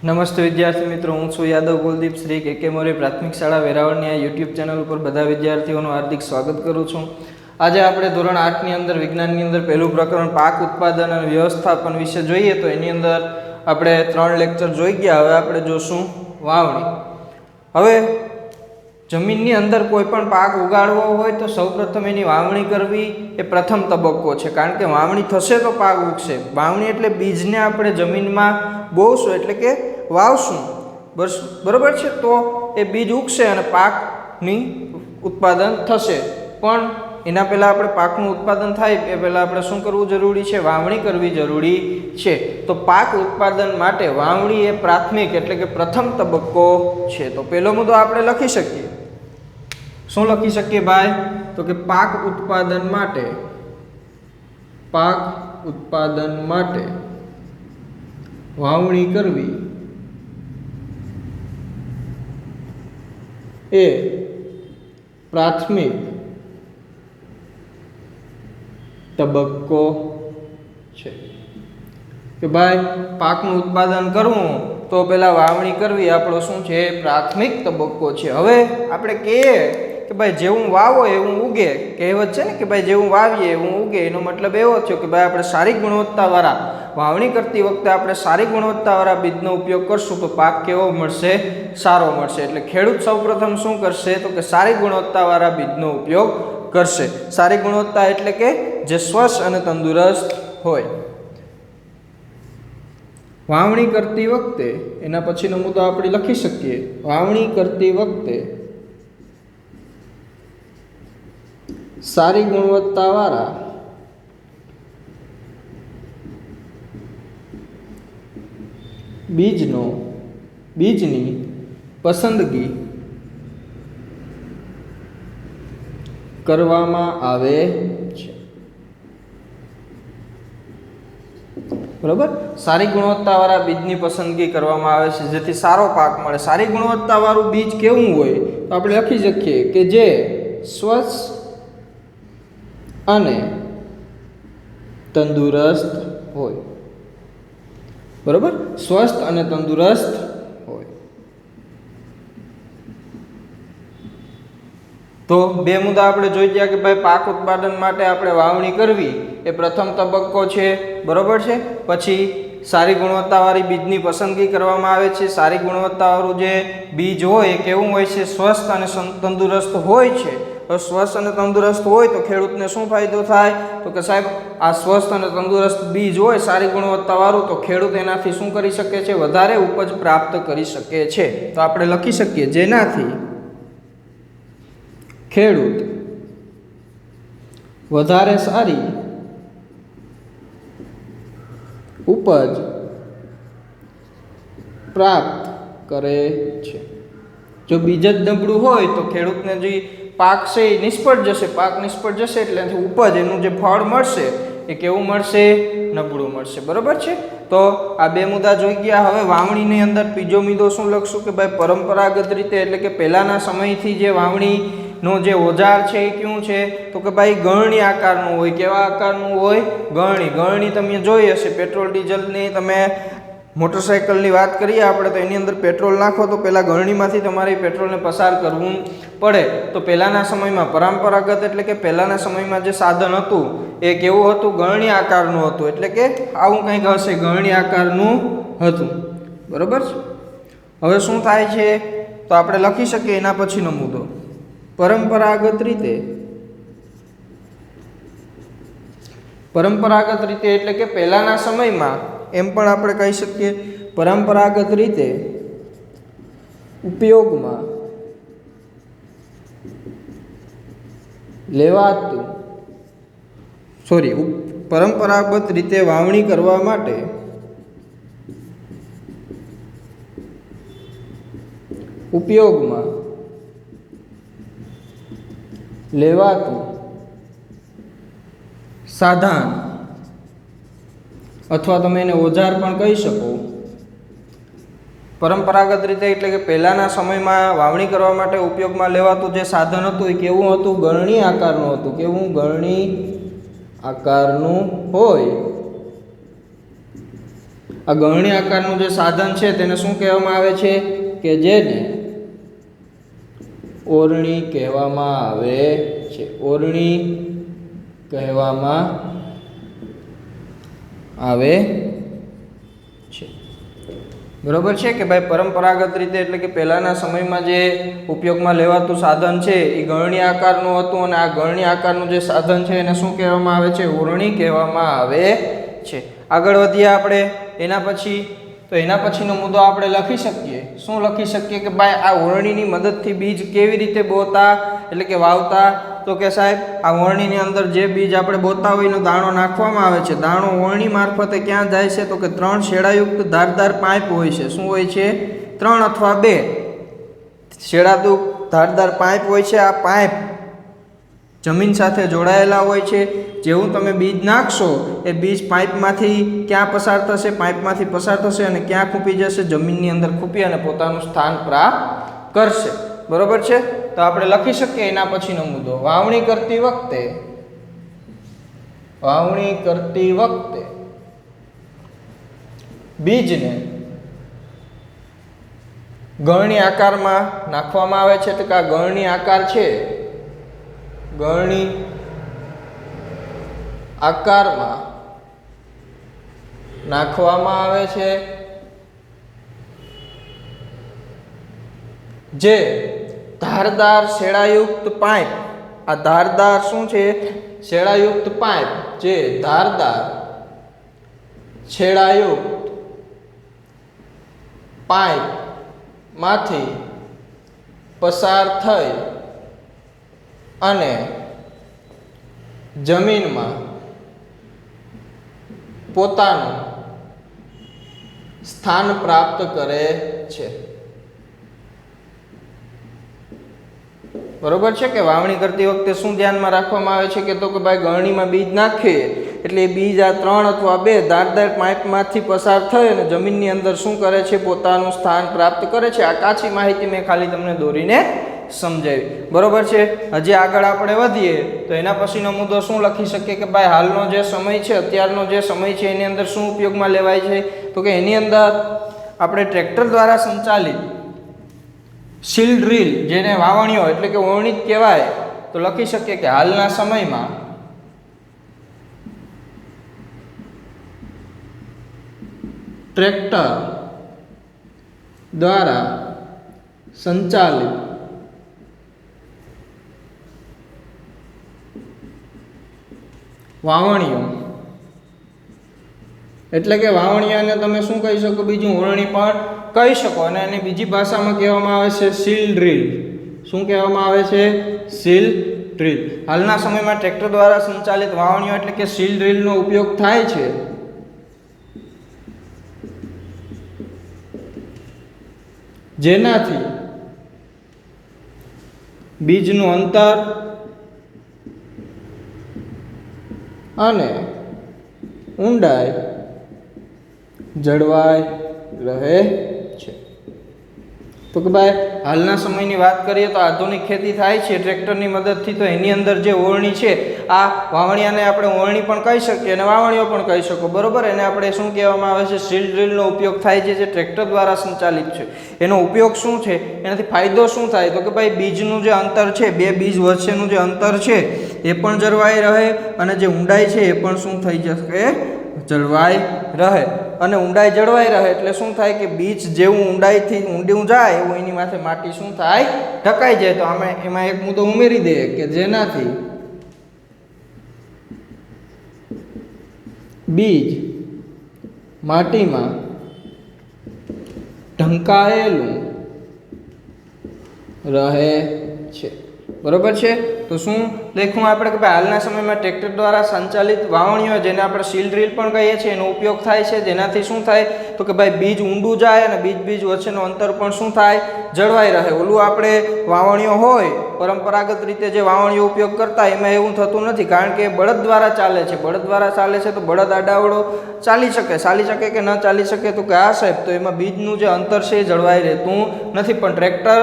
નમસ્તે વિદ્યાર્થી મિત્રો, હું છું યાદવ કુલદીપ શ્રી કે મોરે પ્રાથમિક શાળા વેરાવળની આ યુટ્યુબ ચેનલ ઉપર બધા વિદ્યાર્થીઓનું હાર્દિક સ્વાગત કરું છું. આજે આપણે ધોરણ 8ની અંદર વિજ્ઞાનની અંદર પહેલું પ્રકરણ પાક ઉત્પાદન અને વ્યવસ્થાપન વિશે જોઈએ. તો એની અંદર આપણે 3 લેક્ચર જોઈ ગયા. હવે આપણે જોશું વાવણી. હવે જમીનની અંદર કોઈ પણ પાક ઉગાડવો હોય તો સૌપ્રથમ એની વાવણી કરવી એ પ્રથમ તબક્કો છે, કારણ કે વાવણી થશે તો પાક ઉગશે. વાવણી એટલે બીજને આપણે જમીનમાં બોવશું એટલે કે વાવશું, બરોબર છે. તો એ બીજ ઉગશે અને પાકની ઉત્પાદન થશે. પણ એના પહેલાં આપણે પાકનું ઉત્પાદન થાય એ પહેલાં આપણે શું કરવું જરૂરી છે? વાવણી કરવી જરૂરી છે. તો પાક ઉત્પાદન માટે વાવણી એ પ્રાથમિક એટલે કે પ્રથમ તબક્કો છે. તો પહેલો મુદ્દો આપણે લખી શકીએ. શું લખી શકીએ ભાઈ? તો કે પાક ઉત્પાદન માટે વાવણી કરવી એ પ્રાથમિક તબક્કો છે. કે ભાઈ પાકનું ઉત્પાદન કરવું તો પહેલા વાવણી કરવી આપણો શું છે? પ્રાથમિક તબક્કો છે. હવે આપણે કહીએ કે ભાઈ જેવું વાવો એવું ઉગે, કહેવત છે ને કે ભાઈ જેવું વાવીએ એવું ઉગે. એનો મતલબ એવો થયો કે ભાઈ આપણે સારી ગુણવત્તાવાળા વાવણી કરતી વખતે આપણે સારી ગુણવત્તાવાળા બીજનો ઉપયોગ કરશું તો પાક કેવો મળશે? સારો મળશે. એટલે ખેડૂત સૌપ્રથમ શું કરશે? તો કે સારી ગુણવત્તાવાળા બીજનો ઉપયોગ કરશે. સારી ગુણવત્તા એટલે કે જે સ્વચ્છ અને તંદુરસ્ત હોય. વાવણી કરતી વખતે એના પછીનો મુદ્દો આપણે લખી શકીએ. વાવણી કરતી વખતે સારી ગુણવત્તાવાળા બીજની પસંદગી કરવામાં આવે છે. બરોબર? સારી ગુણવત્તાવાળા બીજની પસંદગી કરવામાં આવે છે જેથી સારો પાક મળે. સારી ગુણવત્તાવાળું બીજ કેવું હોય? તો આપણે લખી શકીએ કે જે સ્વચ્છ અને તંદુરસ્ત હોય. બરોબર? સ્વસ્થ અને તંદુરસ્ત હોય. તો બે મુદ્દા આપણે જોઈ ગયા કે ભાઈ પાક ઉત્પાદન માટે આપણે વાવણી કરવી એ પ્રથમ તબક્કો છે. બરોબર છે. પછી સારી ગુણવત્તાવાળી બીજની પસંદગી કરવામાં આવે છે. સારી ગુણવત્તાવાળું જે બીજ હોય એ કેવું હોય છે? સ્વસ્થ અને તંદુરસ્ત હોય છે. તો સ્વસ્થ અને તંદુરસ્ત હોય તો ખેડૂતને શું ફાયદો થાય? તો કે સાહેબ આ સ્વસ્થ અને તંદુરસ્ત બીજ હોય સારી ગુણવત્તાવાળું તો ખેડૂત એનાથી શું કરી શકે છે? વધારે ઉપજ પ્રાપ્ત કરી શકે છે. તો આપણે લખી શકીએ જેનાથી ખેડૂત વધારે સારી ઉપજ પ્રાપ્ત કરે છે. જો બીજ જ નબળું હોય તો ખેડૂતને જે પાક છે એ નિષ્ફળ જશે. પાક નિષ્ફળ જશે એટલે ઉપજ એનું જે ફળ મળશે એ કેવું મળશે? નબળું મળશે. બરોબર છે. તો આ બે મુદ્દા જોઈ ગયા. હવે વાવણીની અંદર બીજો મુદ્દો શું લખશું કે ભાઈ પરંપરાગત રીતે એટલે કે પહેલાના સમયથી જે વાવણીનો જે ઓજાર છે એ કેવું છે? તો કે ભાઈ ગળણી આકારનું હોય. કેવા આકારનું હોય? ગળણી તમે જોઈ હશે. પેટ્રોલ ડીઝલની તમે મોટરસાઇકલની વાત કરીએ આપણે તો એની અંદર પેટ્રોલ નાખો તો પહેલાં ગળણીમાંથી તમારે પેટ્રોલને પસાર કરવું પડે. તો પહેલાંના સમયમાં પરંપરાગત એટલે કે પહેલાંના સમયમાં જે સાધન હતું એ કેવું હતું? ગળણી આકારનું હતું. એટલે કે આવું કંઈક હશે, ગળણી આકારનું હતું. બરોબર છે. હવે શું થાય છે? તો આપણે લખી શકીએ એના પછીનો મુદ્દો પરંપરાગત રીતે એટલે કે પહેલાંના સમયમાં એમ પણ આપણે કહી શકીએ પરંપરાગત રીતે ઉપયોગમાં પરંપરાગત રીતે વાવણી કરવા માટે ઉપયોગમાં લેવાતું સાધન અથવા તમે એને ઓજાર પણ કહી શકો. પરંપરાગત રીતે એટલે કે પહેલાંના સમયમાં વાવણી કરવા માટે ઉપયોગમાં લેવાતું જે સાધન હતું એ કેવું હતું? ગળણી આકારનું હતું. કેવું? ગળણી આકારનું હોય આ ગળણી આકારનું જે સાધન છે તેને શું કહેવામાં આવે છે? કે જેને ઓરણી કહેવામાં આવે છે. ઓરણી કહેવામાં આવે છે. બરોબર છે કે ભાઈ પરંપરાગત રીતે એટલે કે પહેલાના સમયમાં જે ઉપયોગમાં લેવાતું સાધન છે એ ગળણી આકારનું હતું અને આ ગળણી આકારનું જે સાધન છે એને શું કહેવામાં આવે છે? ઓરણી કહેવામાં આવે છે. આગળ વધીએ આપણે એના પછીનો મુદ્દો આપણે લખી શકીએ. શું લખી શકીએ? કે ભાઈ આ ઓરણીની મદદથી બીજ કેવી રીતે બોતા એટલે કે વાવતા? તો કે સાહેબ આ ઓરણીની અંદર જે બીજ આપણે બોતા હોય એનો દાણો નાખવામાં આવે છે. દાણો ઓરણી મારફતે ક્યાં જાય છે? તો કે 3 છેડાયુક્ત ધારદાર પાઇપ હોય છે. શું હોય છે? 3 અથવા 2 છેડાયુક્ત ધારદાર પાઇપ હોય છે. આ પાઇપ જમીન સાથે જોડાયેલા હોય છે. જેવું તમે બીજ નાખશો એ બીજ પાઇપમાંથી ક્યાં પસાર થશે? પાઇપમાંથી પસાર થશે અને ક્યાં ખૂંપી જશે? જમીનની અંદર ખૂંપી અને પોતાનું સ્થાન પ્રાપ્ત કરશે. બરોબર છે? તો આપણે લખી શકીએ એના પછીનો મુદ્દો. વાવણી કરતી વખતે બીજને ગળણી આકારમાં નાખવામાં આવે છે. તો કે આ ગળણી આકાર છે, ગળણી આકારમાં નાખવામાં આવે છે. જે ધારદાર છેડાયુક્ત પાઇપ, આ ધારદાર શું છે? છેડાયુક્ત પાઇપ, જે ધારદાર છેડાયુક્ત પાઇપ માંથી પસાર થઈ અને જમીનમાં પોતાનું સ્થાન પ્રાપ્ત કરે છે. બરોબર છે કે વાવણી કરતી વખતે શું ધ્યાનમાં રાખવામાં આવે છે? કે તો કે ભાઈ ગળણીમાં બીજ નાખીએ એટલે એ બીજ આ 3 અથવા 2 ધારદાર પાઇપમાંથી પસાર થઈ અને જમીનની અંદર શું કરે છે? પોતાનું સ્થાન પ્રાપ્ત કરે છે. આ કાચી માહિતી મેં ખાલી તમને દોરીને સમજાવી. બરોબર છે? હજી આગળ આપણે વધીએ તો એના પછીનો મુદ્દો શું લખી શકીએ? કે ભાઈ હાલનો જે સમય છે, અત્યારનો જે સમય છે એની અંદર શું ઉપયોગમાં લેવાય છે? તો કે એની અંદર આપણે ટ્રેક્ટર દ્વારા સંચાલિત સીલ ડ્રીલ, જેને વાવણીઓ એટલે કે ઓરણી જ કહેવાય, તો લખી શકીએ કે હાલના સમયમાં ટ્રેક્ટર દ્વારા સંચાલિત વાવણીઓ એટલે કે વાવણીયાને તમે શું કહી શકો? બીજું ઓરણી પણ કહી શકો. અને એની બીજી ભાષામાં કહેવામાં આવે છે સીલ ડ્રીલ. શું કહેવામાં આવે છે? Seal drill. હાલના સમયમાં ટ્રેક્ટર દ્વારા સંચાલિત વાવણીઓ એટલે કે સીલ ડ્રીલનો ઉપયોગ થાય છે. જેનાથી બીજનું અંતર અને ઊંડાઈ જળવાઈ રહે છે. તો કે ભાઈ હાલના સમયની વાત કરીએ તો આધુનિક ખેતી થાય છે ટ્રેક્ટરની મદદથી. તો એની અંદર જે ઓરણી છે, આ વાવણીયાને આપણે ઓરણી પણ કહી શકીએ અને વાવણીઓ પણ કહી શકો. બરોબર? એને આપણે શું કહેવામાં આવે છે? સીલ ડ્રીલનો ઉપયોગ થાય છે, જે ટ્રેક્ટર દ્વારા સંચાલિત છે. એનો ઉપયોગ શું છે? એનાથી ફાયદો શું થાય? તો કે ભાઈ બીજનું જે અંતર છે, 2 બીજ વચ્ચેનું જે અંતર છે એ પણ જળવાઈ રહે અને જે ઊંડાઈ છે એ પણ શું થઈ જશે? જળવાઈ રહે. અને ઊંડાઈ જળવાઈ રહે એટલે શું થાય? કે બીજ જેવું ઊંડાઈથી ઊંડું જાય એવું એની માથે માટી શું થાય? ઢકાઈ જાય. તો અમે એમાં એક મુદ્દો ઉમેરી દઈએ કે જેનાથી બીજ માટીમાં ઢંકાયેલું રહે છે. બરોબર છે? તો શું લખ્યું આપણે? કે ભાઈ હાલના સમયમાં ટ્રેક્ટર દ્વારા સંચાલિત વાવણીઓ, જેને આપણે સીલ ડ્રીલ પણ કહીએ છીએ, એનો ઉપયોગ થાય છે. જેનાથી શું થાય? તો કે ભાઈ બીજ ઊંડું જાય અને બીજ વચ્ચેનો અંતર પણ શું થાય? જળવાઈ રહે. ઓલું આપણે વાવણીઓ હોય પરંપરાગત રીતે જે વાવણીઓ ઉપયોગ કરતા, એમાં એવું થતું નથી, કારણ કે બળદ દ્વારા ચાલે છે. બળદ દ્વારા ચાલે છે તો બળદ આડાવડો ચાલી શકે કે ન ચાલી શકે? તો કે આ સાહેબ, તો એમાં બીજનું જે અંતર છે એ જળવાઈ રહેતું નથી. પણ ટ્રેક્ટર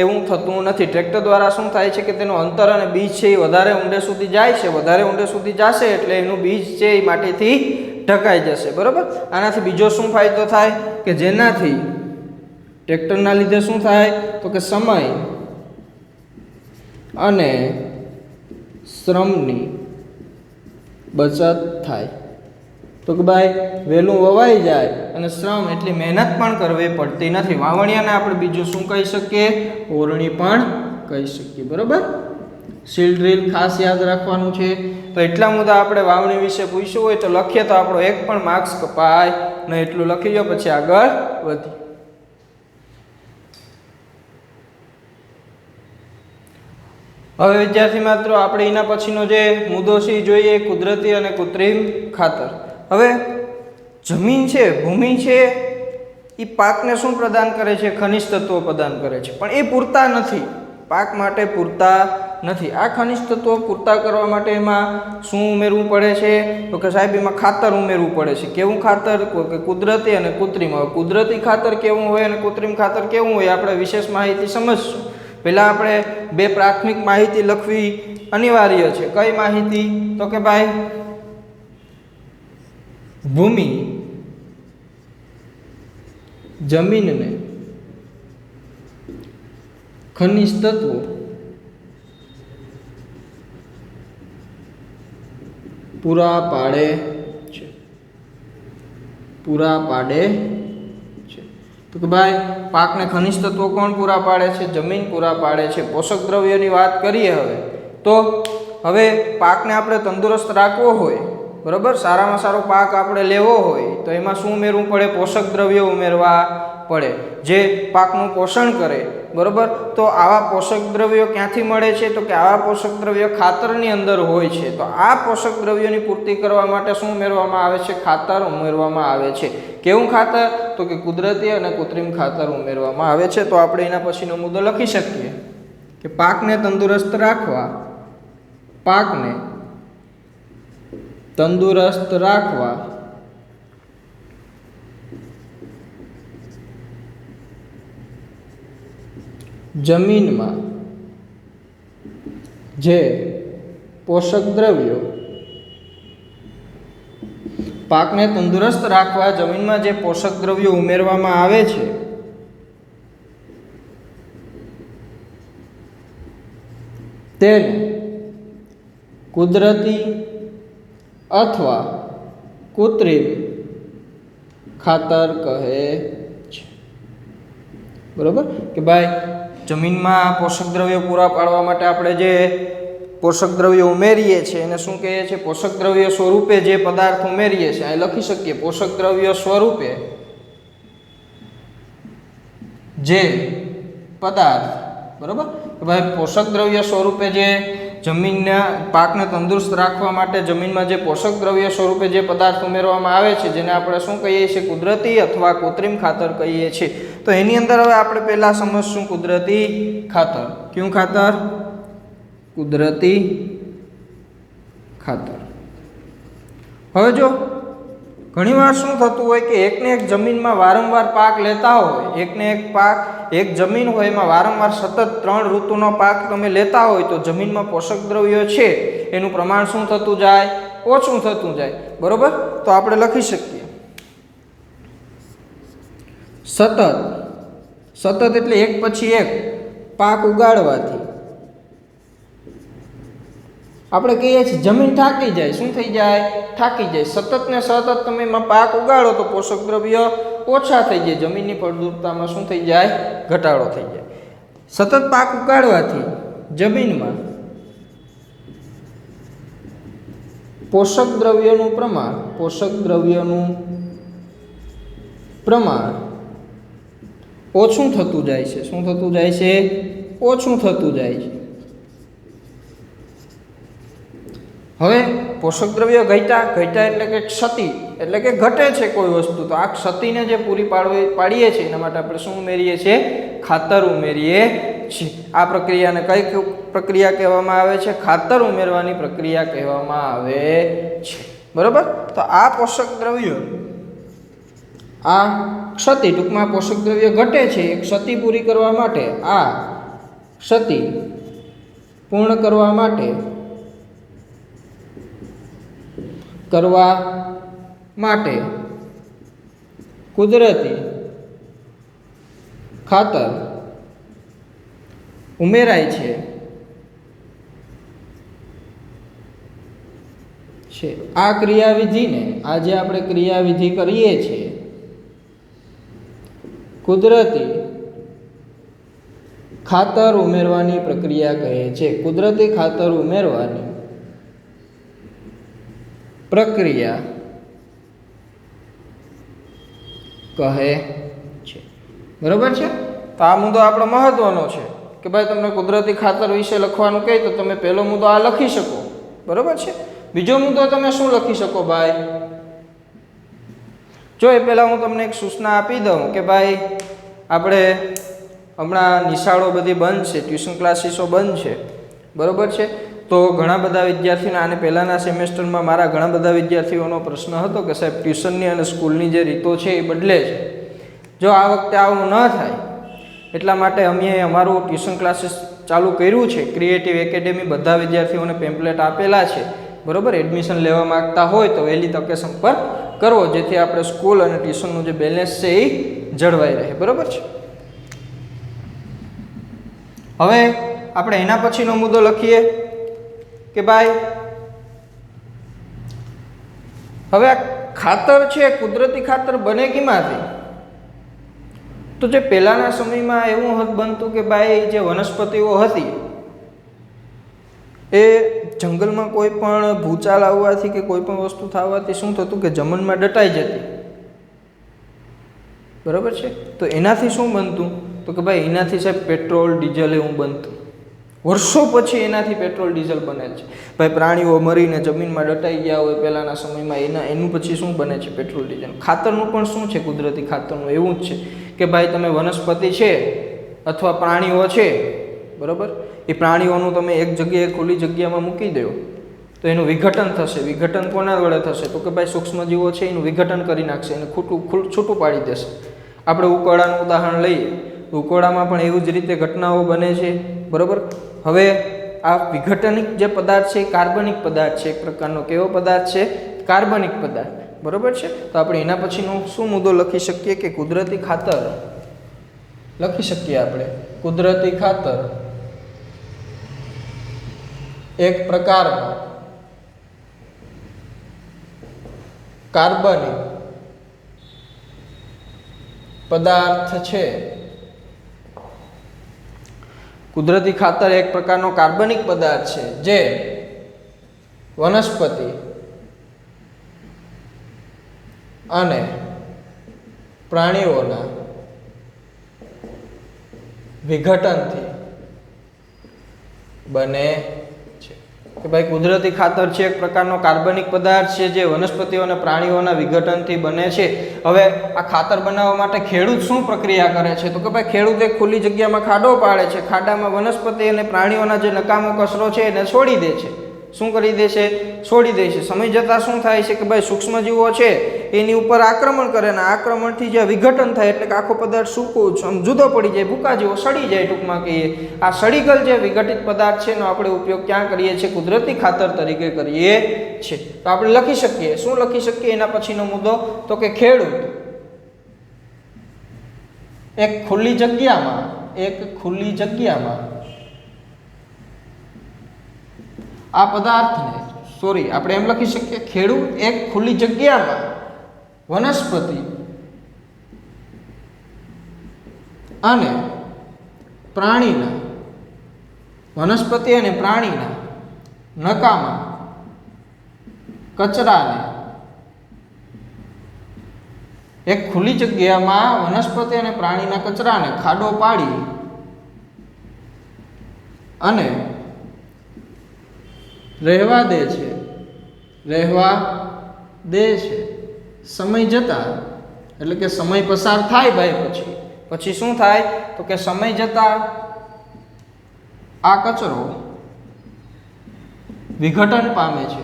એવું થતું નથી. ટ્રેક્ટર દ્વારા શું થાય છે? કે તેનું અંતર અને બીજ છે એ વધારે ઊંડે સુધી જાય છે. વધારે ઊંડે સુધી જશે એટલે એનું બીજ છે એ માટીથી ઢકાઈ જશે, બરાબર। આનાથી બીજો શું ફાયદો થાય કે જેનાથી ટ્રેક્ટરના લીધે શું થાય તો કે સમય અને શ્રમની બચત થાય। તો કે ભાઈ વહેલું વવાઈ જાય અને શ્રમ એટલી મહેનત પણ કરવી પડતી નથી। વાવણિયાને આપણે બીજું શું કહી શકીએ, ઓરણી પણ કહી શકીએ, બરાબર। સીલ ડ્રીલ ખાસ યાદ રાખવાનું છે। તો એટલા મુદ્દા આપણે વાવણી વિશે પૂછ્યું હોય તો લખીએ તો આપણો એક પણ માર્ક્સ કપાય ને, એટલું લખી લો પછી આગળ વધીએ। હવે વિદ્યાર્થી મિત્રો આપણે એના પછીનો જે મુદ્દો છે જોઈએ, કુદરતી અને કૃત્રિમ ખાતર। હવે જમીન છે, ભૂમિ છે, એ પાકને શું પ્રદાન કરે છે, ખનિજ તત્વો પ્રદાન કરે છે, પણ એ પૂરતા નથી, પાક માટે પૂરતા નથી। આ ખનિજ તત્વો પૂરતા કરવા માટે એમાં શું ઉમેરવું પડે છે તો કે સાહેબ એમાં ખાતર ઉમેરવું પડે છે। કેવું ખાતર કે કુદરતી અને કૃત્રિમ। હવે કુદરતી ખાતર કેવું હોય અને કૃત્રિમ ખાતર કેવું હોય આપણે વિશેષ માહિતી સમજશું। પહેલાં આપણે બે પ્રાથમિક માહિતી લખવી અનિવાર્ય છે। કઈ માહિતી તો કે ભાઈ ભૂમિ જમીનને ખનિજ તત્વો પૂરા પાડે છે, પૂરા પાડે છે। તો કે ભાઈ પાકને ખનિજ તત્વો કોણ પૂરા પાડે છે, જમીન પૂરા પાડે છે। પોષક દ્રવ્યોની વાત કરીએ હવે તો હવે પાકને આપણે તંદુરસ્ત રાખવો હોય, બરાબર, સારામાં સારો પાક આપણે લેવો હોય તો એમાં શું ઉમેરવું પડે, પોષક દ્રવ્યો ઉમેરવા પડે જે પાકનું પોષણ કરે, બરાબર। તો આવા પોષક દ્રવ્યો ક્યાંથી મળે છે તો કે આવા પોષક દ્રવ્યો ખાતરની અંદર હોય છે। તો આ પોષક દ્રવ્યોની પૂર્તિ કરવા માટે શું ઉમેરવામાં આવે છે, ખાતર ઉમેરવામાં આવે છે। કેવું ખાતર તો કે કુદરતી અને કૃત્રિમ ખાતર ઉમેરવામાં આવે છે। તો આપણે એના પછીનો મુદ્દો લખી શકીએ કે પાકને તંદુરસ્ત રાખવા, પાકને તંદુરસ્ત રાખવા જમીનમાં જે પોષક દ્રવ્યો, પાકને તંદુરસ્ત રાખવા જમીનમાં જે પોષક દ્રવ્યો ઉમેરવામાં આવે છે તેને કુદરતી અથવા કૃત્રિમ ખાતર કહે છે, બરોબર। કે ભાઈ જમીનમાં પોષક દ્રવ્યો પૂરા પાડવા માટે આપણે જે પોષક દ્રવ્યો ઉમેરીએ છીએ એને શું કહીએ છીએ, પોષક દ્રવ્યો સ્વરૂપે જે પદાર્થ ઉમેરીએ છીએ અહીં લખી શકીએ, પોષક દ્રવ્યો સ્વરૂપે જે પદાર્થ, બરોબર। કે ભાઈ પોષક દ્રવ્ય સ્વરૂપે જે જમીનના પાકને તંદુરસ્ત રાખવા માટે જમીનમાં જે પોષક દ્રવ્ય સ્વરૂપે જે પદાર્થ ઉમેરવામાં આવે છે જેને આપણે શું કહીએ છીએ, કુદરતી અથવા કૃત્રિમ ખાતર કહીએ છીએ। તો એની અંદર હવે આપણે પહેલા સમજશું કુદરતી ખાતર। કયું ખાતર? કુદરતી ખાતર। હવે જો ઘણીવાર શું થતું હોય કે એકને એક જમીનમાં વારંવાર પાક લેતા હોય, એકને એક પાક, એક જમીન હોય એમાં વારંવાર સતત 3 ઋતુનો પાક તમે લેતા હોય તો જમીનમાં પોષક દ્રવ્યો છે એનું પ્રમાણ શું થતું જાય, ઓછું થતું જાય, બરોબર। તો આપણે લખી શકીએ સતત, સતત એટલે એક પછી એક પાક ઉગાડવાથી આપણે કહીએ છીએ જમીન થાકી જાય, શું થઈ જાય, થાકી જાય। સતત ને સતત તમે એમાં પાક ઉગાડો તો પોષક દ્રવ્ય ઓછા થઈ જાય, જમીનની ફળદ્રુપતામાં શું થઈ જાય, ઘટાડો થઈ જાય। સતત પાક ઉગાડવાથી જમીનમાં પોષક દ્રવ્યોનું પ્રમાણ, પોષક દ્રવ્યોનું પ્રમાણ ઓછું થતું જાય છે, શું થતું જાય છે, ઓછું થતું જાય છે। હવે પોષક દ્રવ્યો ઘટ્યા એટલે કે ક્ષતિ એટલે કે ઘટે છે કોઈ વસ્તુ, તો આ ક્ષતિને જે પૂરી પાડીએ છીએ એના માટે આપણે શું ઉમેરીએ છીએ, ખાતર ઉમેરીએ છીએ। આ પ્રક્રિયાને કઈ પ્રક્રિયા કહેવામાં આવે છે, ખાતર ઉમેરવાની પ્રક્રિયા કહેવામાં આવે છે, બરોબર। તો આ પોષક દ્રવ્યો, આ ક્ષતિ, ટૂંકમાં પોષક દ્રવ્ય ઘટે છે એ ક્ષતિ પૂરી કરવા માટે, આ ક્ષતિ પૂર્ણ કરવા માટે માટે કુદરતી ખાતર ઉમેરાય છે આ ક્રિયાવિધિને આ જે આપણે ક્રિયાવિધિ કરીએ છીએ કુદરતી ખાતર ઉમેરવાની પ્રક્રિયા કહે છે. કુદરતી ખાતર ઉમેરવાની પ્રક્રિયા કહે છે. બરોબર છે. તો આ મુદ્દો આપણો મહત્વનો છે કે ભાઈ તમને કુદરતી ખાતર વિશે લખવાનું કહે તો તમે પહેલો મુદ્દો આ લખી શકો. બરોબર છે. બીજો મુદ્દો તમે શું લખી શકો ભાઈ? જો એ પહેલાં હું તમને એક સૂચના આપી દઉં કે ભાઈ આપણે હમણાં નિશાળો બધી બંધ છે, ટ્યુશન ક્લાસીસો બંધ છે. બરોબર છે. તો ઘણા બધા વિદ્યાર્થીઓને આને પહેલાંના સેમેસ્ટરમાં મારા ઘણા બધા વિદ્યાર્થીઓનો પ્રશ્ન હતો કે સાહેબ ટ્યુશનની અને સ્કૂલની જે રીતો છે એ બદલે છે. જો આ વખતે આવું ન થાય એટલા માટે અમે અમારું ટ્યુશન ક્લાસીસ ચાલુ કર્યું છે. ક્રિએટિવ એકેડેમી બધા વિદ્યાર્થીઓને પેમ્પલેટ આપેલા છે. બરોબર. એડમિશન લેવા માંગતા હોય તો વહેલી તકે સંપર્ક કરવો જેથી આપણે સ્કૂલ અને ટ્યુશનનું જે બેલેન્સ છે એ જળવાઈ રહે. બરોબર છે. હવે આપણે એના પછીનો મુદ્દો લખીએ કે ભાઈ હવે આ ખાતર છે કુદરતી ખાતર બને કેમાંથી? તો જે પહેલાના સમયમાં એવું બનતું કે ભાઈ જે વનસ્પતિઓ હતી એ જંગલમાં કોઈ પણ ભૂચાલ આવવાથી કે કોઈ પણ વસ્તુ થવાથી શું થતું કે જમીનમાં દટાઈ જતી. બરાબર છે. તો એનાથી શું બનતું? તો કે ભાઈ એનાથી સાહેબ પેટ્રોલ ડીઝલ એવું બનતું. વર્ષો પછી એનાથી પેટ્રોલ ડીઝલ બને છે. ભાઈ પ્રાણીઓ મરીને જમીનમાં દટાઈ ગયા હોય પહેલાંના સમયમાં એનું પછી શું બને છે? Petrol diesel. ખાતરનું પણ શું છે? કુદરતી ખાતરનું એવું જ છે કે ભાઈ તમે વનસ્પતિ છે અથવા પ્રાણીઓ છે, બરાબર, એ પ્રાણીઓનું તમે એક જગ્યાએ ખુલ્લી જગ્યામાં મૂકી દો તો એનું વિઘટન થશે. વિઘટન કોના વડે થશે? તો કે ભાઈ સૂક્ષ્મજીવો છે એનું વિઘટન કરી નાખશે, એને છૂટું પાડી દેશે. આપણે ઉકોળાનું ઉદાહરણ લઈએ, ઉકોળામાં પણ એવું જ રીતે ઘટનાઓ બને છે. બરાબર. હવે આ વિઘટનિક જે પદાર્થ છે એ કાર્બનિક પદાર્થ છે. એક પ્રકારનો કેવો પદાર્થ છે? કાર્બનિક પદાર્થ. બરાબર છે. તો આપણે એના પછીનો શું મુદ્દો લખી શકીએ કે કુદરતી ખાતર લખી શકીએ. આપણે કુદરતી ખાતર એક પ્રકારનો કાર્બનિક પદાર્થ છે. કુદરતી ખાતર એક પ્રકારનો કાર્બનિક પદાર્થ છે જે વનસ્પતિ અને પ્રાણીઓના વિઘટનથી બને છે. કે ભાઈ કુદરતી ખાતર છે એક પ્રકારનો કાર્બનિક પદાર્થ છે જે વનસ્પતિઓ અને પ્રાણીઓના વિઘટનથી બને છે. હવે આ ખાતર બનાવવા માટે ખેડૂત શું પ્રક્રિયા કરે છે? તો કે ભાઈ ખેડૂત એક ખુલ્લી જગ્યામાં ખાડો પાડે છે. ખાડામાં વનસ્પતિ અને પ્રાણીઓના જે નકામો કચરો છે એને છોડી દે છે. શું કરી દે છે? છોડી દે છે. સમય જતાં શું થાય છે કે ભાઈ સૂક્ષ્મજીવો છે એની ઉપર આક્રમણ કરે અને આક્રમણથી જે વિઘટન થાય એટલે કે આખો પદાર્થ સૂકો જુદો પડી જાય, ભૂકા જેવો સડી જાય. ટૂંકમાં કહીએ આ સડીગલ જે વિઘટિત પદાર્થ છે એનો આપણે ઉપયોગ ક્યાં કરીએ છીએ? કુદરતી ખાતર તરીકે કરીએ છીએ. તો આપણે લખી શકીએ. શું લખી શકીએ એના પછીનો મુદ્દો? તો કે ખેડૂત એક ખુલ્લી જગ્યામાં આ પદાર્થને આપણે એમ લખી શકીએ ખેડૂત એક ખુલ્લી જગ્યામાં વનસ્પતિ અને પ્રાણીના નકામા કચરાને એક ખુલ્લી જગ્યામાં વનસ્પતિ અને પ્રાણીના કચરાને ખાડો પાડી અને રહેવા દે છે. સમય જતા એટલે કે સમય પસાર થાય ભાઈ પછી શું થાય? તો કે સમય જતા આ કચરો વિઘટન પામે છે.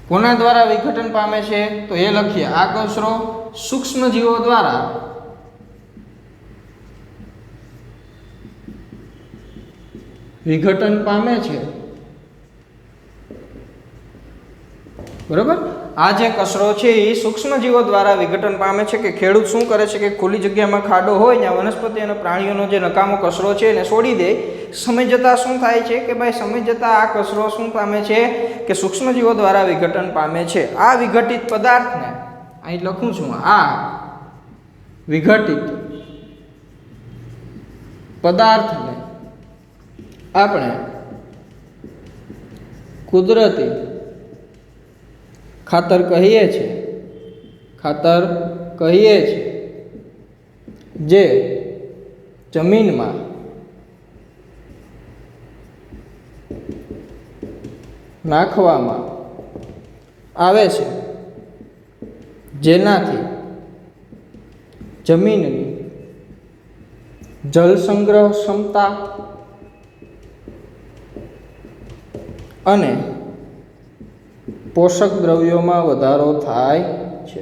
કોના દ્વારા વિઘટન પામે છે? તો એ લખીએ. આ કચરો સૂક્ષ્મજીવો દ્વારા વિઘટન પામે છે બરાબર. આ જે કચરો છે એ સૂક્ષ્મજીવો દ્વારા વિઘટન પામે છે. કે ખેડૂત શું કરે છે કે ખુલ્લી જગ્યામાં ખાડો હોય ત્યાં વનસ્પતિ અને પ્રાણીઓનો જે નકામો કચરો છે એને છોડી દે. સમય જતાં શું થાય છે કે ભાઈ સમય જતાં આ કચરો શું પામે છે કે સૂક્ષ્મજીવો દ્વારા વિઘટન પામે છે. આ વિઘટિત પદાર્થને અહીં લખું છું, આ વિઘટિત પદાર્થને આપણે કુદરતી ખાતર કહીએ છીએ. ખાતર કહીએ છીએ જે જમીનમાં નાખવામાં આવે છે, જેનાથી જમીનની જળ સંગ્રહ ક્ષમતા અને પોષક દ્રવ્યોમાં વધારો થાય છે.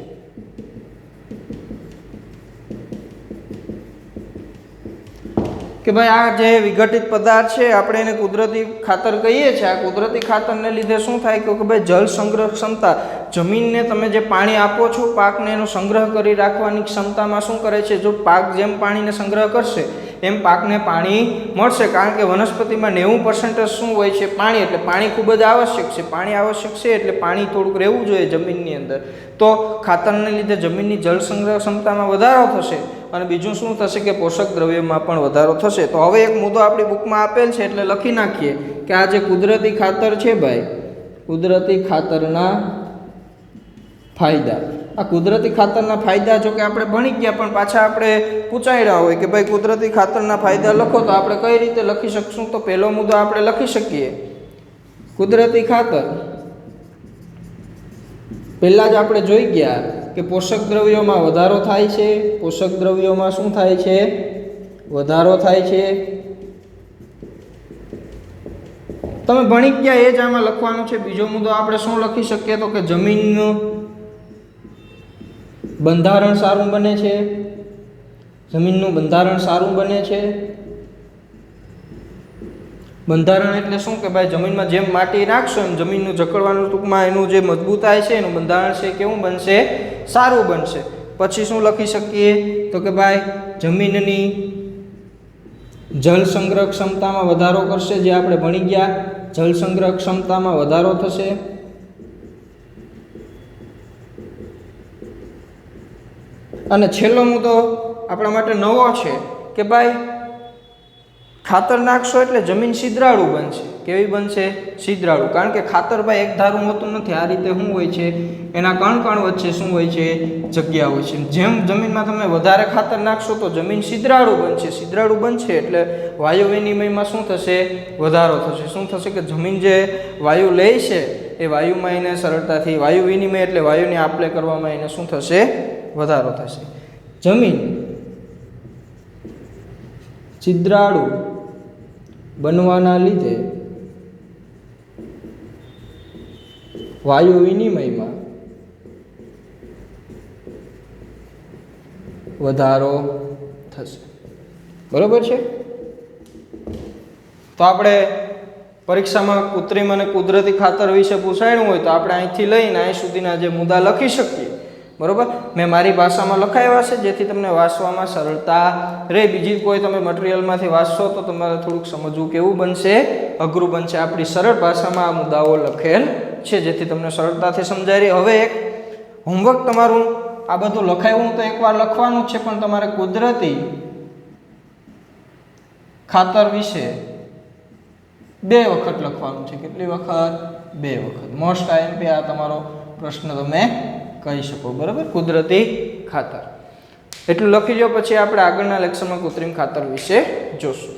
કે ભાઈ આ જે વિઘટિત પદાર્થ છે આપણે એને કુદરતી ખાતર કહીએ છીએ. આ કુદરતી ખાતરને લીધે શું થાય કે ભાઈ જળ સંગ્રહ ક્ષમતા, જમીનને તમે જે પાણી આપો છો પાકને એનો સંગ્રહ કરી રાખવાની ક્ષમતામાં શું કરે છે, જો પાક જેમ પાણીને સંગ્રહ કરશે એમ પાકને પાણી મળશે. કારણ કે વનસ્પતિમાં 90% શું હોય છે, પાણી. એટલે પાણી ખૂબ જ આવશ્યક છે. પાણી આવશ્યક છે એટલે પાણી થોડુંક રહેવું જોઈએ જમીનની અંદર. તો ખાતરને લીધે જમીનની જળ સંગ્રહ ક્ષમતામાં વધારો થશે અને બીજું શું થશે કે પોષક દ્રવ્યોમાં પણ વધારો થશે. તો હવે એક મુદ્દો આપણી બુકમાં આપેલ છે એટલે લખી નાખીએ કે આ જે કુદરતી ખાતર છે ભાઈ, કુદરતી ખાતરના ફાયદા. આ કુદરતી ખાતરના ફાયદા જો કે આપણે ભણી ગયા પણ પાછા આપણે પૂછાડ્યા હોય કે ભાઈ કુદરતી ખાતરના ફાયદા લખો, તો આપણે કઈ રીતે લખી શકશું? તો પહેલો મુદ્દો આપણે લખી શકીએ કુદરતી ખાતર. પહેલા જ આપણે જોઈ ગયા કે પોષક દ્રવ્યોમાં વધારો થાય છે. પોષક દ્રવ્યોમાં શું થાય છે? વધારો થાય છે. તમે ભણી ગયા એ જ આમાં લખવાનું છે. બીજો મુદ્દો આપણે શું લખી શકીએ તો કે જમીનનું બંધારણ સારું બને છે. જમીનનું બંધારણ સારું બને છે. બંધારણ એટલે શું કે ભાઈ જમીનમાં જેમ માટી નાખશો એમ જમીનનું જકડવાનું ટૂંકમાં એનું જે મજબૂતાઈ છે એનું બંધારણ છે કેવું બનશે? સારું બનશે. પછી શું લખી શકીએ તો કે ભાઈ જમીનની જળ સંગ્રહ ક્ષમતામાં વધારો કરશે. જે આપણે ભણી ગયા જળ સંગ્રહ ક્ષમતામાં વધારો થશે. અને છેલ્લો મુદ્દો આપણા માટે નવો છે કે ભાઈ ખાતર નાખશો એટલે જમીન સિદ્રાળુ બનશે. કેવી બનશે? સિદ્રાળુ. કારણ કે ખાતર ભાઈ એક ધારું હોતું નથી. આ રીતે શું હોય છે, એના કણ વચ્ચે શું હોય છે? જગ્યા હોય છે. જેમ જમીનમાં તમે વધારે ખાતર નાખશો તો જમીન સિદ્રાળુ બનશે. સિદ્રાળુ બનશે એટલે વાયુ વિનિમયમાં શું થશે? વધારો થશે. શું થશે કે જમીન જે વાયુ લે છે એ વાયુમાં એને સરળતાથી વાયુ વિનિમય એટલે વાયુને આપલે કરવામાં એને શું થશે? વધારો થશે. જમીન છિદ્રાળુ બનવાના લીધે વાયુ વિનિમયમાં વધારો થશે. બરોબર છે? તો આપણે પરીક્ષામાં કૃત્રિમ અને કુદરતી ખાતર વિશે પૂછાયું હોય તો આપણે અહીંથી લઈને અહીં સુધીના જે મુદ્દા લખી શકીએ. બરોબર, મેં મારી ભાષામાં લખાવ્યા છે જેથી તમને વાંચવામાં સરળતા રહે. બીજી કોઈ તમે મટીરિયલમાંથી વાંચશો તો તમારે થોડુંક સમજવું કેવું બનશે? અઘરું બનશે. આપણી સરળ ભાષામાં આ મુદ્દાઓ લખેલ છે જેથી તમને સરળતાથી સમજાય રહે. હવે એક હોમવર્ક તમારું આ બધું લખાયું તો એકવાર લખવાનું છે, પણ તમારે કુદરતી ખાતર વિશે 2 વખત લખવાનું છે. કેટલી વખત? 2 વખત. મોસ્ટ આઈએમપી આ તમારો પ્રશ્ન તમે કહી શકો. બરાબર, કુદરતી ખાતર એટલું લખી લો. પછી આપણે આગળના લેક્ચરમાં કૃત્રિમ ખાતર વિશે જોશું.